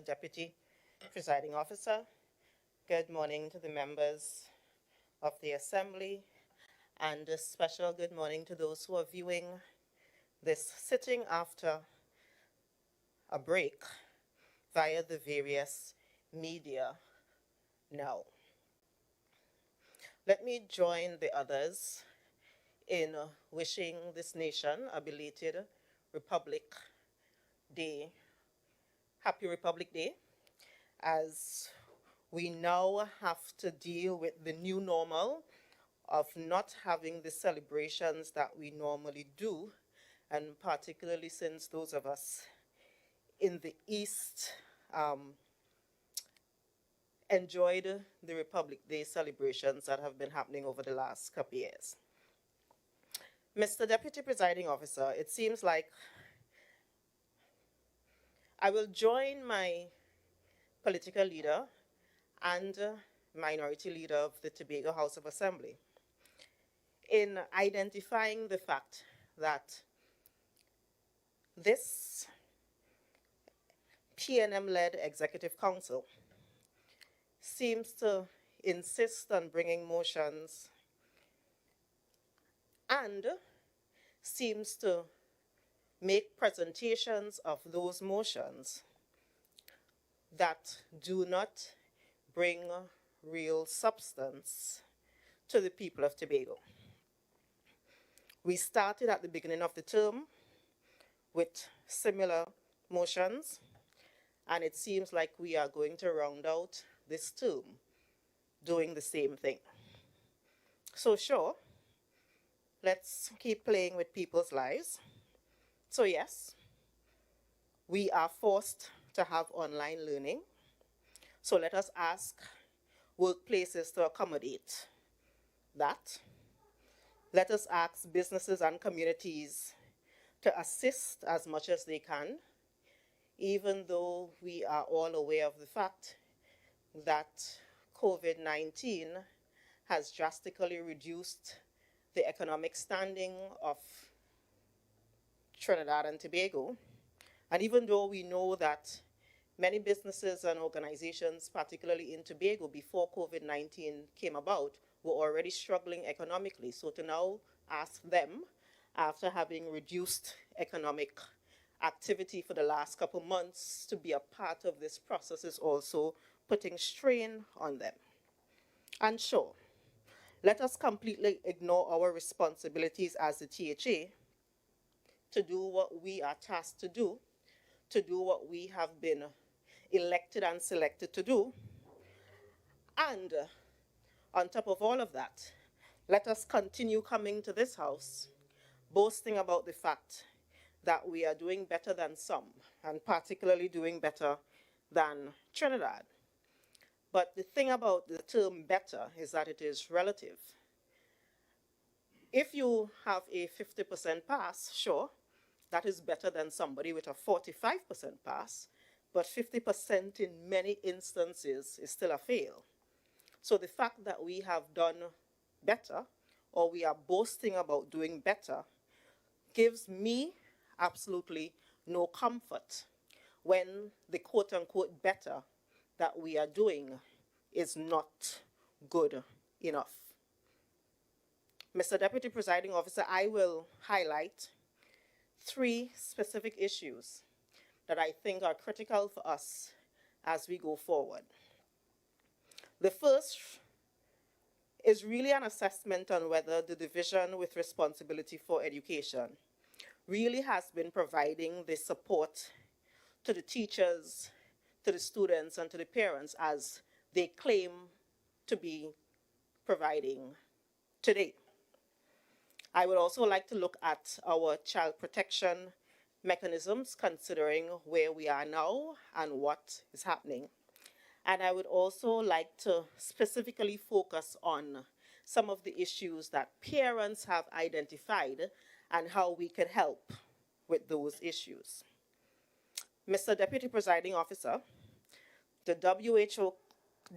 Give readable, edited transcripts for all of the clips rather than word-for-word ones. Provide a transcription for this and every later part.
Deputy Presiding Officer. Good morning to the members of the Assembly, and a special good morning to those who are viewing this sitting after a break via the various media now. Let me join the others in wishing this nation a belated Republic Day, Happy Republic Day, as we now have to deal with the new normal of not having the celebrations that we normally do, and particularly since those of us in the East enjoyed the Republic Day celebrations that have been happening over the last couple of years. Mr. Deputy Presiding Officer, it seems like I will join my political leader and minority leader of the Tobago House of Assembly in identifying the fact that this PNM-led Executive Council seems to insist on bringing motions and seems to make presentations of those motions that do not bring real substance to the people of Tobago. We started at the beginning of the term with similar motions, and it seems like we are going to round out this term doing the same thing. So sure, let's keep playing with people's lives. So yes, we are forced to have online learning. So let us ask workplaces to accommodate that. Let us ask businesses and communities to assist as much as they can, even though we are all aware of the fact that COVID-19 has drastically reduced the economic standing of Trinidad and Tobago. And even though we know that many businesses and organizations, particularly in Tobago before COVID-19 came about, were already struggling economically. So to now ask them, after having reduced economic activity for the last couple months, to be a part of this process is also putting strain on them. And sure, let us completely ignore our responsibilities as the THA to do what we are tasked to do what we have been elected and selected to do. And on top of all of that, let us continue coming to this house boasting about the fact that we are doing better than some, and particularly doing better than Trinidad. But the thing about the term better is that it is relative. If you have a 50% pass, sure, that is better than somebody with a 45% pass, but 50% in many instances is still a fail. So the fact that we have done better, or we are boasting about doing better, gives me absolutely no comfort when the quote-unquote better that we are doing is not good enough. Mr. Deputy Presiding Officer, I will highlight 3 specific issues that I think are critical for us as we go forward. The first is really an assessment on whether the division with responsibility for education really has been providing the support to the teachers, to the students, and to the parents as they claim to be providing today. I would also like to look at our child protection mechanisms, considering where we are now and what is happening. And I would also like to specifically focus on some of the issues that parents have identified and how we can help with those issues. Mr. Deputy Presiding Officer, the WHO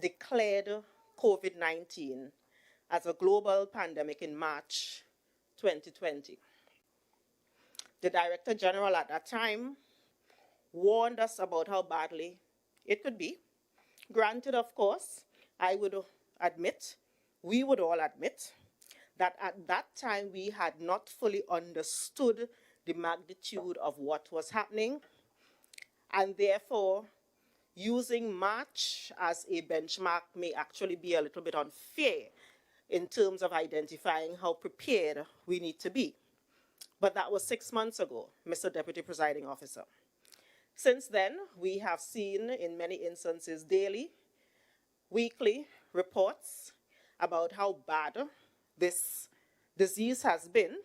declared COVID-19 as a global pandemic in March 2020. The Director General at that time warned us about how badly It could be. Granted, of course, I would admit, we would all admit, that at that time we had not fully understood the magnitude of what was happening, and therefore using March as a benchmark may actually be a little bit unfair in terms of identifying how prepared we need to be. But that was 6 months ago, Mr. Deputy Presiding Officer. Since then, we have seen in many instances daily, weekly reports about how bad this disease has been,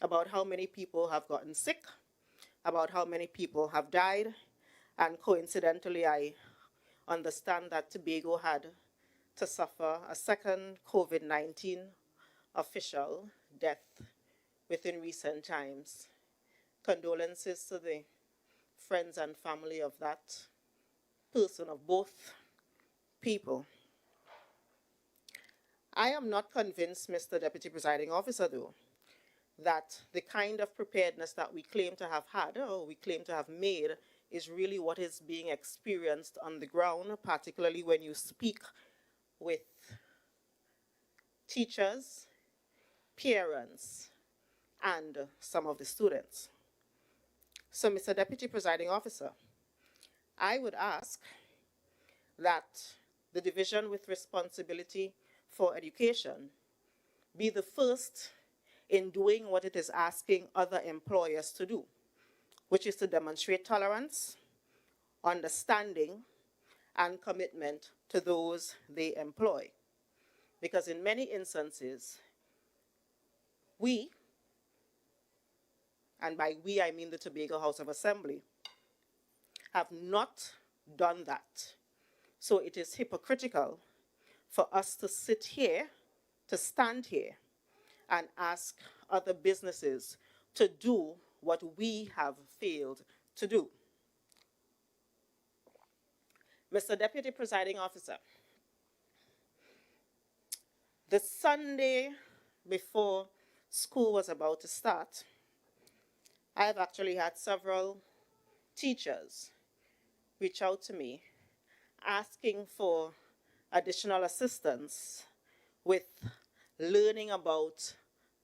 about how many people have gotten sick, about how many people have died, and coincidentally, I understand that Tobago had to suffer a second COVID-19 official death within recent times. Condolences to the friends and family of that person, of both people. I am not convinced, Mr. Deputy Presiding Officer, though, that the kind of preparedness that we claim to have had or we claim to have made is really what is being experienced on the ground, particularly when you speak with teachers, parents, and some of the students. So, Mr. Deputy Presiding Officer, I would ask that the division with responsibility for education be the first in doing what it is asking other employers to do, which is to demonstrate tolerance, understanding, and commitment to those they employ. Because in many instances, we, and by we I mean the Tobago House of Assembly, have not done that. So it is hypocritical for us to sit here, to stand here, and ask other businesses to do what we have failed to do. Mr. Deputy Presiding Officer, the Sunday before school was about to start, I have actually had several teachers reach out to me asking for additional assistance with learning about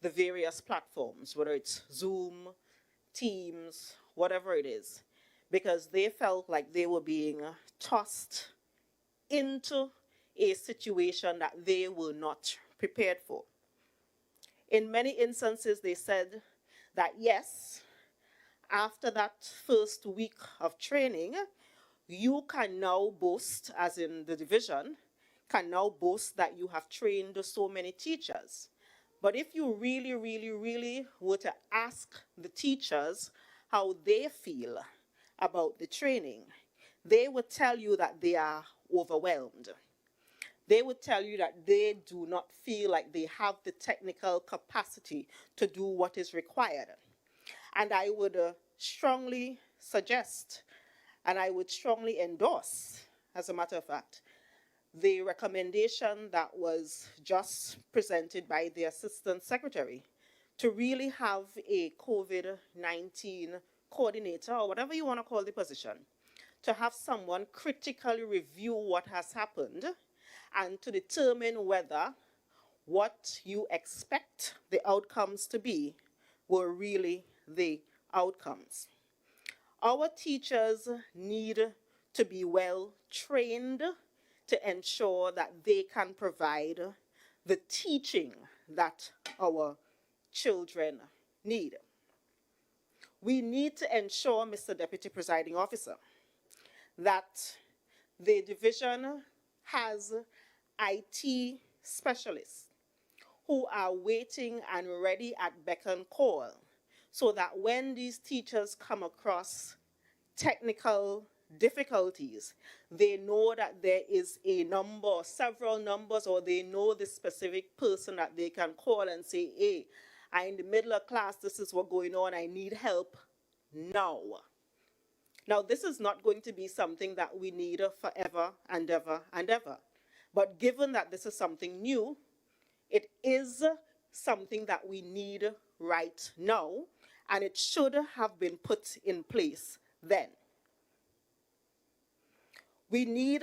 the various platforms, whether it's Zoom, Teams, whatever it is, because they felt like they were being tossed into a situation that they were not prepared for. In many instances, they said that yes, after that first week of training, you can now boast, as in the division, can now boast that you have trained so many teachers. But if you really were to ask the teachers how they feel about the training, they would tell you that they are overwhelmed. They would tell you that they do not feel like they have the technical capacity to do what is required. And I would strongly suggest, and I would strongly endorse, as a matter of fact, the recommendation that was just presented by the Assistant Secretary to really have a COVID-19 coordinator, or whatever you want to call the position, to have someone critically review what has happened and to determine whether what you expect the outcomes to be were really the outcomes. Our teachers need to be well trained to ensure that they can provide the teaching that our children need. We need to ensure, Mr. Deputy Presiding Officer, that the division has IT specialists who are waiting and ready at beck and call, so that when these teachers come across technical difficulties, they know that there is a number or several numbers, or they know the specific person that they can call and say, hey, I'm in the middle of class, this is what's going on, I need help now. Now, this is not going to be something that we need forever and ever and ever. But given that this is something new, it is something that we need right now, and it should have been put in place then. We need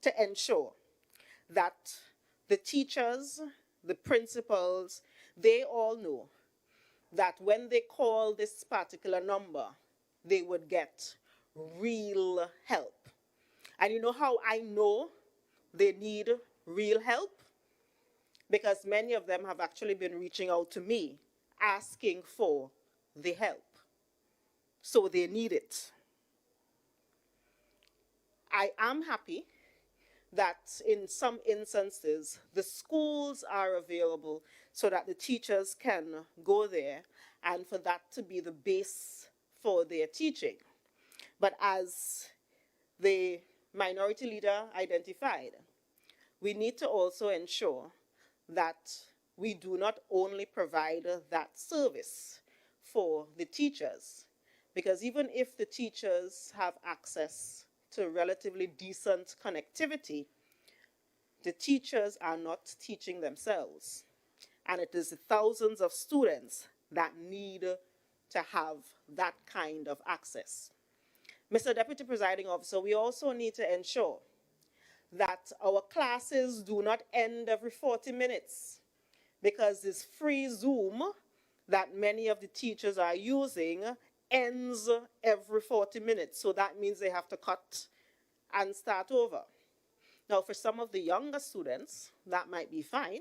to ensure that the teachers, the principals, they all know that when they call this particular number, they would get real help. And you know how I know they need real help? Because many of them have actually been reaching out to me asking for the help. So they need it. I am happy that in some instances the schools are available so that the teachers can go there and for that to be the base for their teaching. But as the minority leader identified, we need to also ensure that we do not only provide that service for the teachers, because even if the teachers have access to relatively decent connectivity, the teachers are not teaching themselves. And it is the thousands of students that need to have that kind of access. Mr. Deputy Presiding Officer, we also need to ensure that our classes do not end every 40 minutes, because this free Zoom that many of the teachers are using ends every 40 minutes. So that means they have to cut and start over. Now, for some of the younger students, that might be fine.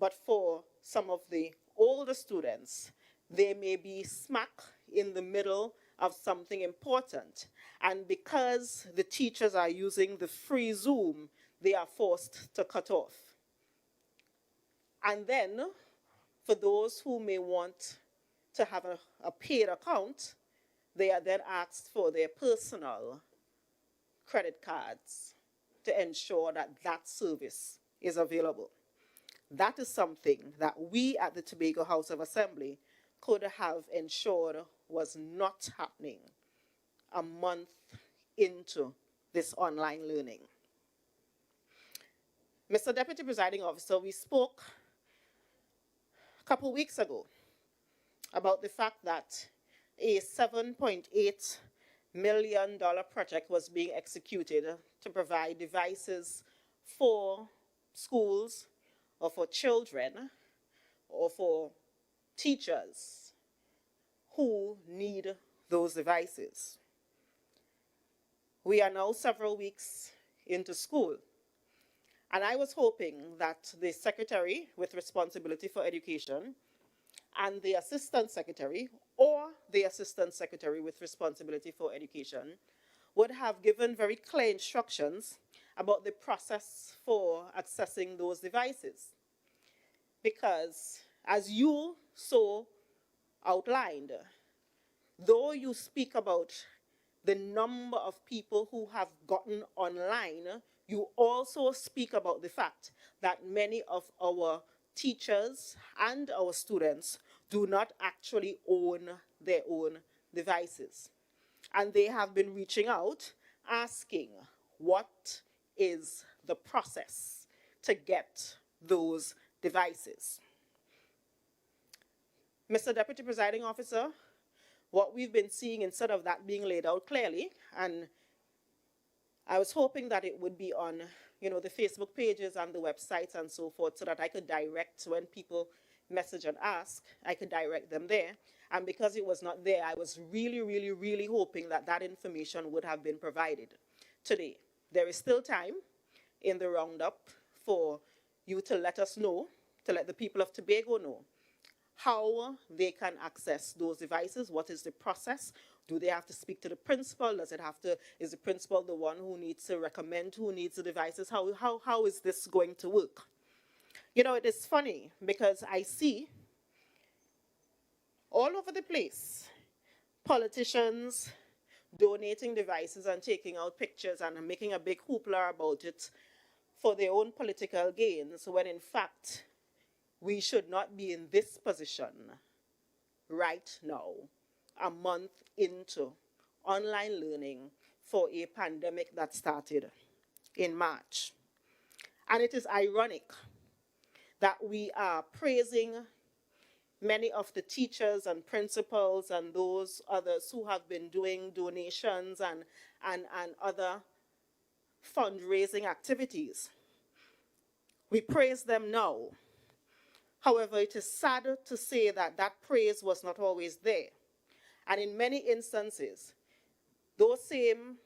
But for some of the older students, they may be smack in the middle of something important. And because the teachers are using the free Zoom, they are forced to cut off. And then, for those who may want to have a paid account, they are then asked for their personal credit cards to ensure that that service is available. That is something that we at the Tobago House of Assembly could have ensured was not happening a month into this online learning. Mr. Deputy Presiding Officer, we spoke a couple weeks ago about the fact that a $7.8 million project was being executed to provide devices for schools or for children or for teachers who need those devices. We are now several weeks into school, and I was hoping that the Secretary with responsibility for education and the Assistant Secretary or the Assistant Secretary with responsibility for education would have given very clear instructions about the process for accessing those devices. Because as you so outlined, though you speak about the number of people who have gotten online, you also speak about the fact that many of our teachers and our students do not actually own their own devices. And they have been reaching out asking what is the process to get those devices. Mr. Deputy Presiding Officer, what we've been seeing, instead of that being laid out clearly, and I was hoping that it would be on, the Facebook pages and the websites and so forth, so that I could direct, when people message and ask, I could direct them there. And because it was not there, I was really, really, really hoping that that information would have been provided today. There is still time in the roundup for you to let us know, to let the people of Tobago know how they can access those devices. What is the process? Do they have to speak to the principal? Is the principal the one who needs to recommend who needs the devices? How is this going to work? It is funny because I see all over the place politicians donating devices and taking out pictures and making a big hoopla about it for their own political gains, when in fact we should not be in this position right now, a month into online learning for a pandemic that started in March. And it is ironic that we are praising many of the teachers and principals and those others who have been doing donations and other fundraising activities. We praise them now. However, it is sad to say that that praise was not always there. And in many instances, those same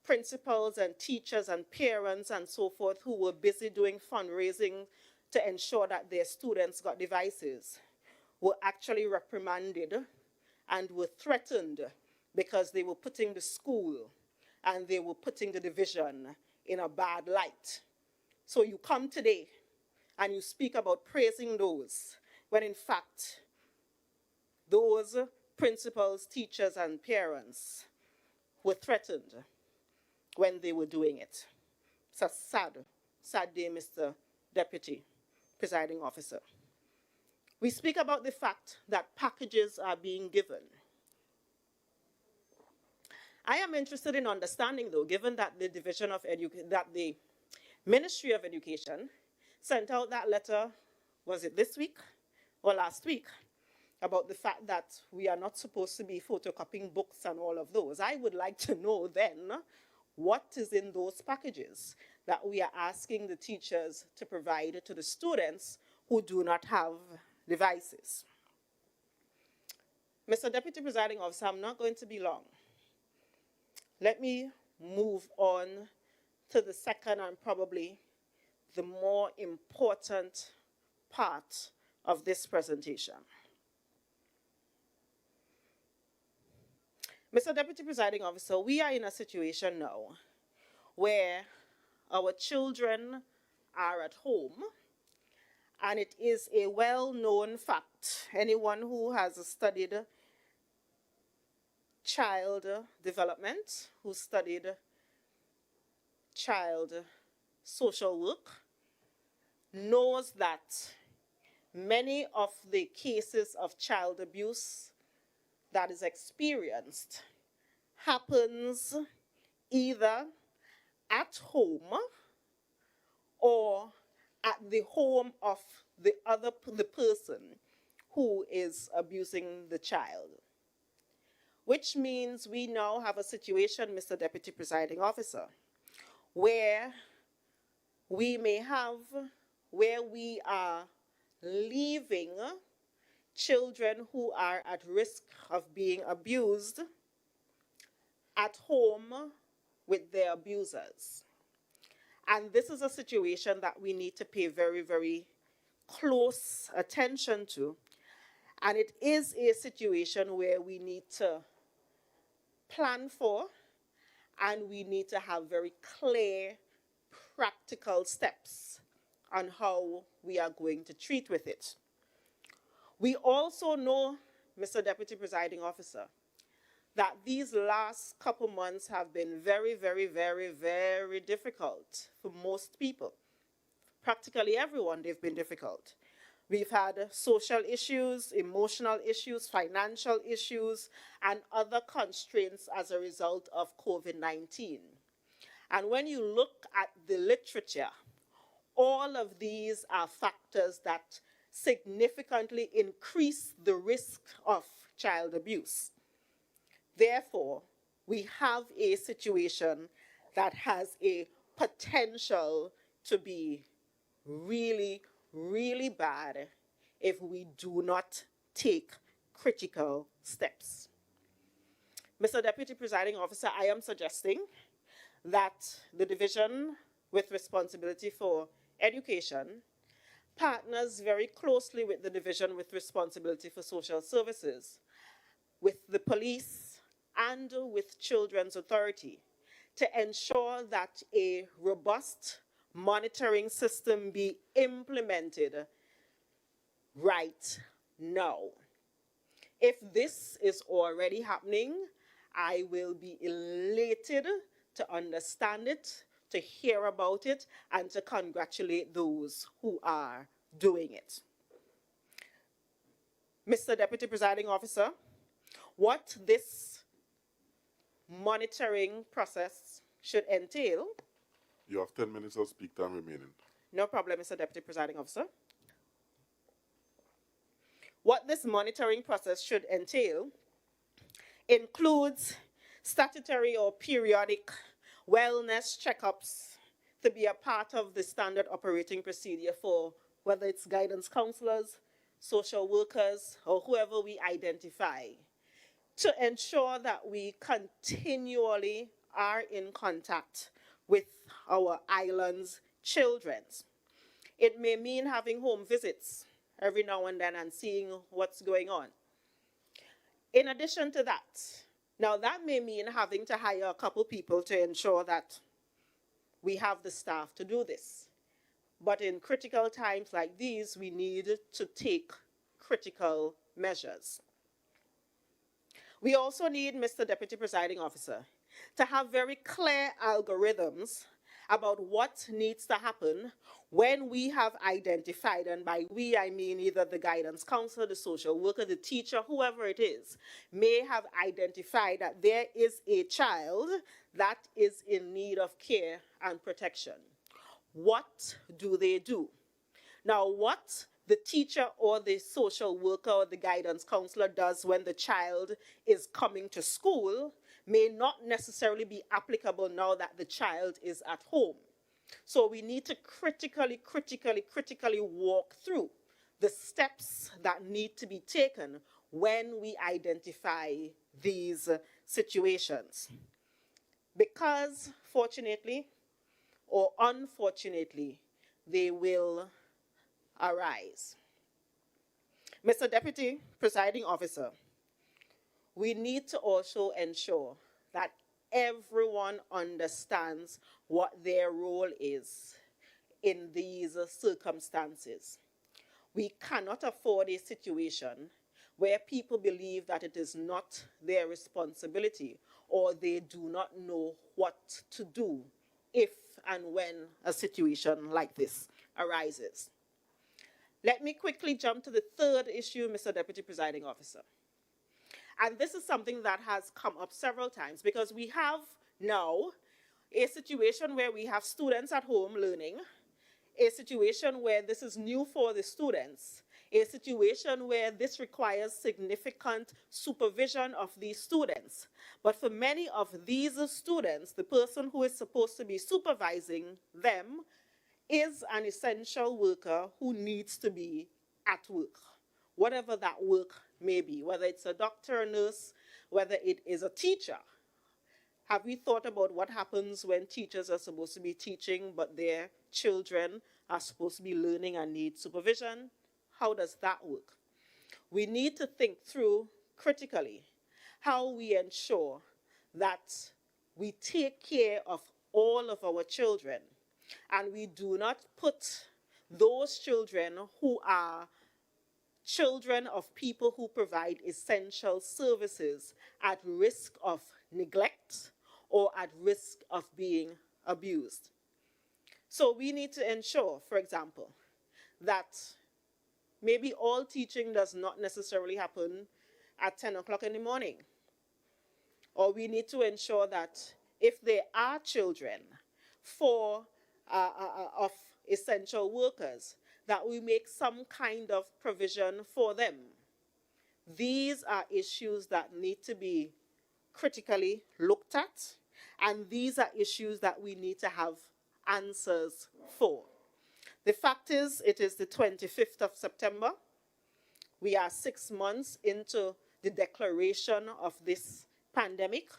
principals and teachers and parents and so forth who were busy doing fundraising to ensure that their students got devices were actually reprimanded and were threatened because they were putting the school and they were putting the division in a bad light. So you come today and you speak about praising those when in fact those principals, teachers, and parents were threatened when they were doing it. It's a sad day, Mr. Deputy Presiding Officer. We speak about the fact that packages are being given. I am interested in understanding, though, given that the the Ministry of Education sent out that letter, was it this week or last week, about the fact that we are not supposed to be photocopying books and all of those. I would like to know then what is in those packages that we are asking the teachers to provide to the students who do not have devices. Mr. Deputy Presiding Officer, I'm not going to be long. Let me move on to the second and probably the more important part of this presentation. Mr. Deputy Presiding Officer, we are in a situation now where our children are at home, and it is a well-known fact. Anyone who has studied child development, who studied child social work, knows that many of the cases of child abuse that is experienced happens either at home or at the home of the person who is abusing the child. Which means we now have a situation, Mr. Deputy Presiding Officer, where we are leaving children who are at risk of being abused at home with their abusers. And this is a situation that we need to pay very, very close attention to. And it is a situation where we need to plan for, and we need to have very clear, practical steps on how we are going to treat with it. We also know, Mr. Deputy Presiding Officer, that these last couple months have been very, very, very, very difficult for most people. Practically everyone, they've been difficult. We've had social issues, emotional issues, financial issues, and other constraints as a result of COVID-19. And when you look at the literature, all of these are factors that significantly increase the risk of child abuse. Therefore, we have a situation that has a potential to be really, really bad if we do not take critical steps. Mr. Deputy Presiding Officer, I am suggesting that the division with responsibility for education partners very closely with the division with responsibility for social services, with the police, and with Children's Authority to ensure that a robust monitoring system be implemented right now. If this is already happening, I will be elated to understand it, to hear about it, and to congratulate those who are doing it. Mr. Deputy Presiding Officer, what this monitoring process should entail. You have 10 minutes of speak time remaining. No problem, Mr. Deputy Presiding Officer. What this monitoring process should entail includes statutory or periodic wellness checkups to be a part of the standard operating procedure for whether it's guidance counselors, social workers, or whoever we identify, to ensure that we continually are in contact with our island's children. It may mean having home visits every now and then and seeing what's going on. In addition to that, now that may mean having to hire a couple people to ensure that we have the staff to do this. But in critical times like these, we need to take critical measures. We also need, Mr. Deputy Presiding Officer, to have very clear algorithms about what needs to happen when we have identified, and by we I mean either the guidance counselor, the social worker, the teacher, whoever it is, may have identified that there is a child that is in need of care and protection. What do they do? Now, what the teacher or the social worker or the guidance counselor does when the child is coming to school may not necessarily be applicable now that the child is at home. So we need to critically walk through the steps that need to be taken when we identify these situations. Because fortunately or unfortunately, they will arise. Mr. Deputy Presiding Officer, we need to also ensure that everyone understands what their role is in these circumstances. We cannot afford a situation where people believe that it is not their responsibility or they do not know what to do if and when a situation like this arises. Let me quickly jump to the third issue, Mr. Deputy Presiding Officer. And this is something that has come up several times because we have now a situation where we have students at home learning, a situation where this is new for the students, a situation where this requires significant supervision of these students. But for many of these students, the person who is supposed to be supervising them is an essential worker who needs to be at work, whatever that work may be, whether it's a doctor, a nurse, whether it is a teacher. Have we thought about what happens when teachers are supposed to be teaching, but their children are supposed to be learning and need supervision? How does that work? We need to think through critically how we ensure that we take care of all of our children and we do not put those children who are children of people who provide essential services at risk of neglect or at risk of being abused. So we need to ensure, for example, that maybe all teaching does not necessarily happen at 10 o'clock in the morning. Or we need to ensure that if there are children of essential workers, that we make some kind of provision for them. These are issues that need to be critically looked at, and these are issues that we need to have answers for. The fact is, it is the 25th of September. We are 6 months into the declaration of this pandemic.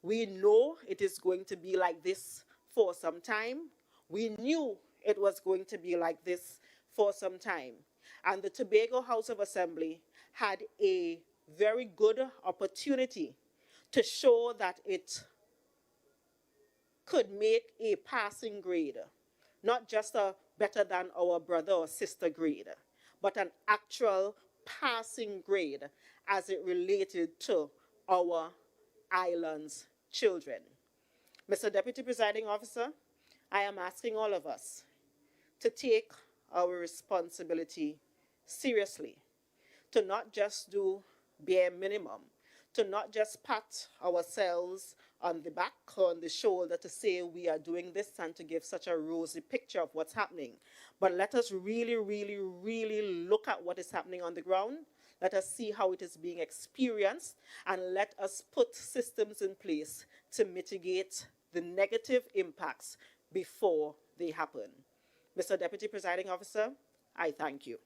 We know it is going to be like this for some time. We knew it was going to be like this for some time. And the Tobago House of Assembly had a very good opportunity to show that it could make a passing grade, not just a better than our brother or sister grade, but an actual passing grade as it related to our island's children. Mr. Deputy Presiding Officer, I am asking all of us to take our responsibility seriously, to not just do bare minimum, to not just pat ourselves on the back or on the shoulder to say we are doing this and to give such a rosy picture of what's happening. But let us really look at what is happening on the ground. Let us see how it is being experienced, and let us put systems in place to mitigate the negative impacts before they happen. Mr. Deputy Presiding Officer, I thank you.